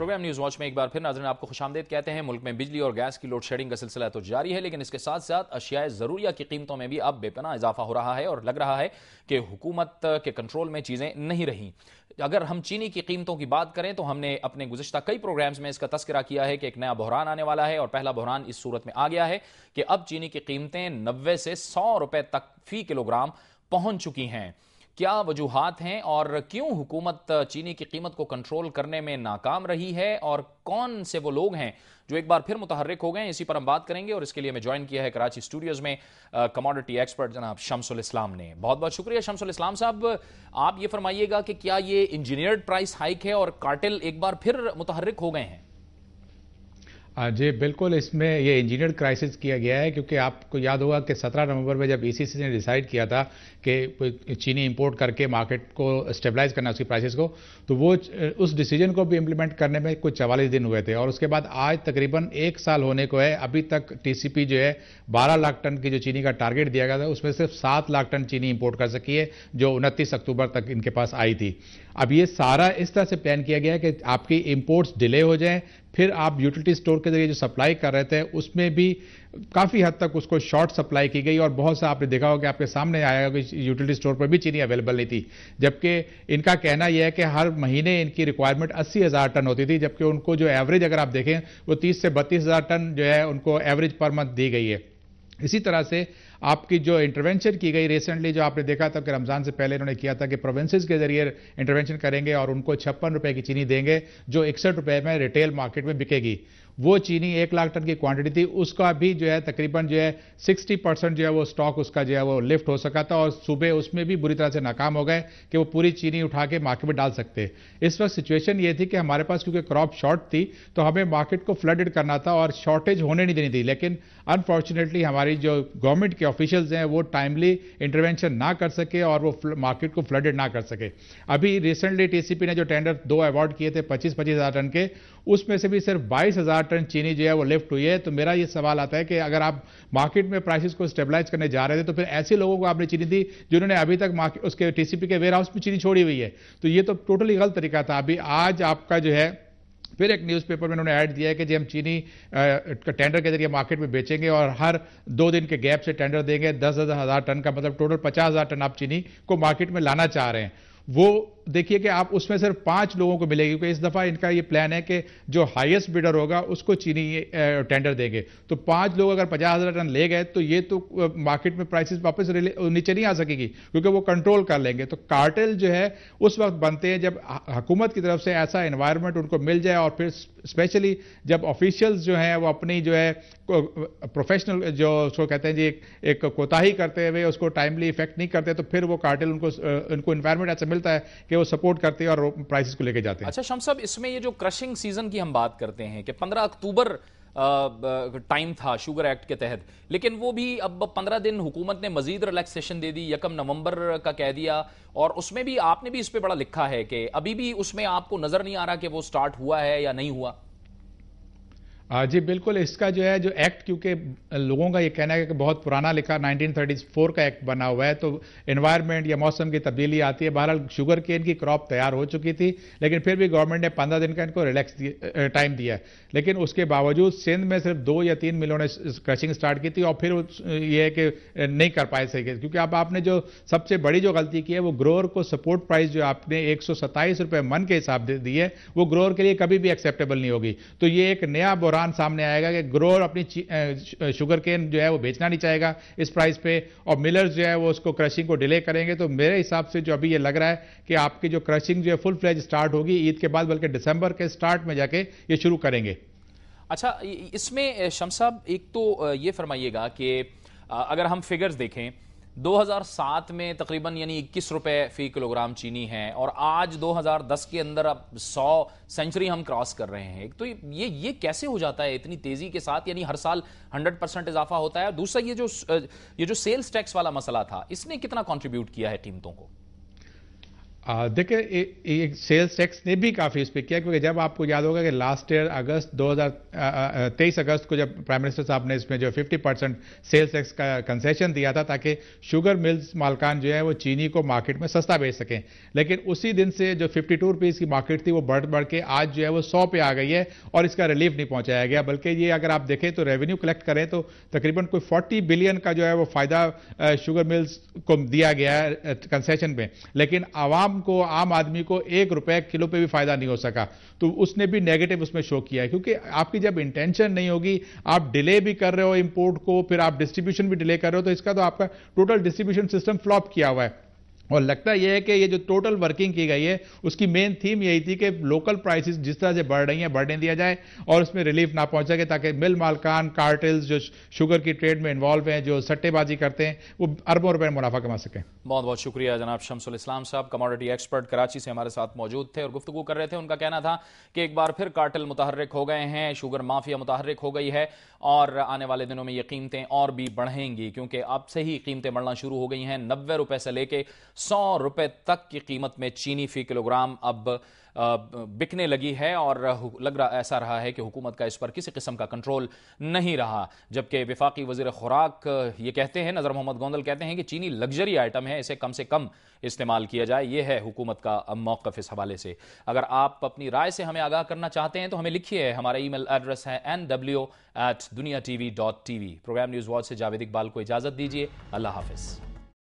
Programme news watch में एक बार फिर नाज़रीन आपको खुशामदीद कहते हैं। मुल्क में बिजली और गैस की लोड शेडिंग का सिलसिला तो जारी है, लेकिन इसके साथ साथ अशियाए ज़रूरिया की कीमतों में भी अब बेपनाह इजाफा हो रहा है और लग रहा है कि हुकूमत के कंट्रोल में चीज़ें नहीं रहीं। अगर हम चीनी की कीमतों की बात करें तो हमने अपने गुज़िश्ता कई प्रोग्राम्स में इसका तस्करा किया है कि एक नया बहरान आने वाला है, और पहला बहरान इस सूरत में आ गया है कि अब चीनी की कीमतें 90 से 100 रुपए तक फी किलोग्राम पहुंच चुकी हैं। क्या वजूहात हैं और क्यों हुकूमत चीनी की कीमत को कंट्रोल करने में नाकाम रही है, और कौन से वो लोग हैं जो एक बार फिर मुतहर्रिक हो गए, इसी पर हम बात करेंगे। और इसके लिए हमें ज्वाइन किया है कराची स्टूडियोज में कमोडिटी एक्सपर्ट जनाब शमसुल इस्लाम ने। बहुत बहुत शुक्रिया शमसुल इस्लाम साहब। आप ये फरमाइएगा कि क्या ये इंजीनियर्ड प्राइस हाइक है और कार्टेल एक बार फिर मुतहर्रिक हो गए हैं? जी बिल्कुल, इसमें ये इंजीनियर्ड क्राइसिस किया गया है, क्योंकि आपको याद होगा कि 17 नवंबर में जब ईसीसी ने डिसाइड किया था कि चीनी इंपोर्ट करके मार्केट को स्टेबलाइज करना उसकी प्राइसेस को, तो वो उस डिसीजन को भी इंप्लीमेंट करने में कुछ 44 दिन हुए थे। और उसके बाद आज तकरीबन 1 साल होने को है, अभी तक टीसीपी जो है 12 लाख टन की जो चीनी का टारगेट दिया गया था उसमें सिर्फ 7 लाख टन चीनी इंपोर्ट कर सकी है, जो 29 अक्टूबर तक इनके पास आई थी। अब ये सारा इस तरह से प्लान किया गया है कि आपकी इंपोर्ट्स डिले हो जाएं, फिर आप यूटिलिटी स्टोर के जरिए जो सप्लाई कर रहे थे उसमें भी काफ़ी हद तक उसको शॉर्ट सप्लाई की गई, और बहुत सा आपने देखा होगा कि आपके सामने आया होगा कि यूटिलिटी स्टोर पर भी चीनी अवेलेबल नहीं थी। जबकि इनका कहना यह है कि हर महीने इनकी रिक्वायरमेंट 80,000 टन होती थी, जबकि उनको जो एवरेज अगर आप देखें वो 30 से 32,000 टन जो है उनको एवरेज पर मंथ दी गई है। इसी तरह से आपकी जो इंटरवेंशन की गई रिसेंटली, जो आपने देखा था कि रमजान से पहले इन्होंने किया था कि प्रोविंसेस के जरिए इंटरवेंशन करेंगे और उनको 56 रुपए की चीनी देंगे जो 61 रुपए में रिटेल मार्केट में बिकेगी। वो चीनी 1 लाख टन की क्वांटिटी थी, उसका भी जो है तकरीबन जो है 60% जो है वो स्टॉक उसका जो है वो लिफ्ट हो सका था, और सुबह उसमें भी बुरी तरह से नाकाम हो गए कि वो पूरी चीनी उठा के मार्केट में डाल सकते। इस वक्त सिचुएशन ये थी कि हमारे पास क्योंकि क्रॉप शॉर्ट थी तो हमें मार्केट को फ्लडेड करना था और शॉर्टेज होने नहीं देनी थी, लेकिन अनफॉर्चुनेटली हमारी जो गवर्नमेंट के ऑफिशियल्स हैं वो टाइमली इंटरवेंशन ना कर सके और वो मार्केट को फ्लडेड ना कर सके। अभी रिसेंटली टीसीपी ने जो टेंडर 2 अवार्ड किए थे 25-25 हज़ार टन के, उसमें से भी सिर्फ 22,000 टन चीनी जो है वो लिफ्ट हुई है। तो मेरा ये सवाल आता है कि अगर आप मार्केट में प्राइसेस को स्टेबलाइज करने जा रहे थे तो फिर ऐसे लोगों को आपने चीनी दी जिन्होंने अभी तक उसके टीसीपी के वेयर हाउस में चीनी छोड़ी हुई है, तो ये तो टोटली गलत तरीका था। अभी आज आपका जो है फिर एक न्यूज़पेपर में उन्होंने ऐड दिया है कि जी हम चीनी टेंडर के जरिए मार्केट में बेचेंगे और हर 2 दिन के गैप से टेंडर देंगे 10,000 टन का, मतलब टोटल 50,000 टन आप चीनी को मार्केट में लाना चाह रहे हैं। वो देखिए कि आप उसमें सिर्फ 5 लोगों को मिलेगी, क्योंकि इस दफा इनका ये प्लान है कि जो हाईएस्ट बिडर होगा उसको चीनी टेंडर देंगे। तो 5 लोग अगर 50,000 टन ले गए तो ये तो मार्केट में प्राइसेस वापस नीचे नहीं आ सकेगी, क्योंकि वो कंट्रोल कर लेंगे। तो कार्टेल जो है उस वक्त बनते हैं जब हुकूमत की तरफ से ऐसा एनवायरनमेंट उनको मिल जाए, और फिर स्पेशली जब ऑफिशियल्स जो हैं वो अपनी जो है प्रोफेशनल जो उसको कहते हैं जी एक कोताही करते हुए उसको टाइमली इफेक्ट नहीं करते, तो फिर वो कार्टेल उनको एनवायरनमेंट ऐसा मिलता है कि वो सपोर्ट करते हैं और प्राइसेस को लेके जाते हैं। अच्छा शम्स साहब, इसमें ये जो क्रशिंग सीजन की हम बात करते हैं कि 15 अक्टूबर टाइम था शुगर एक्ट के तहत, लेकिन वो भी अब 15 दिन हुकूमत ने मजीद रिलैक्सेशन दे दी, 1 नवंबर का कह दिया, और उसमें भी आपने भी इस पे बड़ा लिखा है कि अभी भी उसमें आपको नजर नहीं आ रहा कि वो स्टार्ट हुआ है या नहीं हुआ। जी बिल्कुल, इसका जो है जो एक्ट, क्योंकि लोगों का ये कहना है कि बहुत पुराना लिखा 1934 का एक्ट बना हुआ है, तो एनवायरनमेंट या मौसम की तब्दीली आती है। बहरहाल शुगर केन की क्रॉप तैयार हो चुकी थी, लेकिन फिर भी गवर्नमेंट ने 15 दिन का इनको रिलैक्स टाइम दिया, लेकिन उसके बावजूद सिंध में सिर्फ 2 या 3 मिलों ने क्रशिंग स्टार्ट की थी, और फिर ये है कि नहीं कर पाए सही, क्योंकि अब आपने जो सबसे बड़ी जो गलती की है वो ग्रोअर को सपोर्ट प्राइस जो आपने 127 रुपये मन के हिसाब से दी है वो ग्रोअर के लिए कभी भी एक्सेप्टेबल नहीं होगी। तो ये एक नया सामने आएगा कि ग्रोअर अपनी शुगर केन जो है वो बेचना नहीं चाहेगा इस प्राइस पे, और मिलर्स जो है वो उसको क्रशिंग को डिले करेंगे। तो मेरे हिसाब से जो अभी ये लग रहा है कि आपकी जो क्रशिंग जो है फुल फ्लेज स्टार्ट होगी ईद के बाद, बल्कि दिसंबर के स्टार्ट में जाके ये शुरू करेंगे। अच्छा, इसमें शम्स साहब एक तो ये फरमाइएगा कि अगर हम फिगर्स देखें 2007 में तकरीबन यानी 21 रुपए फी किलोग्राम चीनी है, और आज 2010 के अंदर अब 100 सेंचुरी हम क्रॉस कर रहे हैं। तो ये कैसे हो जाता है इतनी तेजी के साथ, यानी हर साल 100% इजाफा होता है। और दूसरा ये जो सेल्स टैक्स वाला मसला था, इसने कितना कंट्रीब्यूट किया है कीमतों को? देखिए सेल्स टैक्स ने भी काफ़ी इस पर किया, क्योंकि जब आपको याद होगा कि लास्ट ईयर 23 अगस्त को जब प्राइम मिनिस्टर साहब ने इसमें जो 50% सेल्स टैक्स का कंसेशन दिया था ताकि शुगर मिल्स मालकान जो है वो चीनी को मार्केट में सस्ता बेच सकें, लेकिन उसी दिन से जो 52 रुपीज़ की मार्केट थी वो बढ़ बढ़ के आज जो है वो 100 पे आ गई है और इसका रिलीफ नहीं पहुंचाया गया, बल्कि ये अगर आप देखें तो रेवेन्यू कलेक्ट करें तो तकरीबन कोई 40 बिलियन का जो है वो फायदा शुगर मिल्स को दिया गया है कंसेशन में, लेकिन आवाम को, आम आदमी को 1 रुपए किलो पे भी फायदा नहीं हो सका। तो उसने भी नेगेटिव उसमें शो किया है, क्योंकि आपकी जब इंटेंशन नहीं होगी, आप डिले भी कर रहे हो इंपोर्ट को, फिर आप डिस्ट्रीब्यूशन भी डिले कर रहे हो, तो इसका तो आपका टोटल डिस्ट्रीब्यूशन सिस्टम फ्लॉप किया हुआ है। और लगता यह है कि ये जो टोटल वर्किंग की गई है उसकी मेन थीम यही थी कि लोकल प्राइसेस जिस तरह से बढ़ रही हैं बढ़ने दिया जाए और उसमें रिलीफ ना पहुंच सके, ताकि मिल मालकान, कार्टेल्स जो शुगर की ट्रेड में इन्वॉल्व हैं, जो सट्टेबाजी करते हैं, वो अरबों रुपए मुनाफा कमा सकें। बहुत बहुत शुक्रिया जनाब शमसुल इस्लाम साहब, कमोडिटी एक्सपर्ट कराची से हमारे साथ मौजूद थे और गुफ्तगू कर रहे थे। उनका कहना था कि एक बार फिर कार्टेल मुतहर्रिक हो गए हैं, शुगर माफिया मुतहर्रिक हो गई है और आने वाले दिनों में ये कीमतें और भी बढ़ेंगी, क्योंकि अब से ही कीमतें बढ़ना शुरू हो गई हैं। 90 रुपए से लेके 100 रुपए तक की कीमत में चीनी फी किलोग्राम अब बिकने लगी है और ऐसा रहा है कि हुकूमत का इस पर किसी किस्म का कंट्रोल नहीं रहा। जबकि वफाकी वजीर खुराक ये कहते हैं, नजर मोहम्मद गोंदल कहते हैं कि चीनी लग्जरी आइटम है, इसे कम से कम इस्तेमाल किया जाए। यह है हुकूमत का मौक़िफ़ इस हवाले से। अगर आप अपनी राय से हमें आगाह करना चाहते हैं तो हमें लिखिए, हमारा ईमेल एड्रेस है nw@duniatv.tv। प्रोग्राम न्यूज़ वॉच से जावेद इकबाल को इजाज़त दीजिए। अल्लाह हाफ़िज़।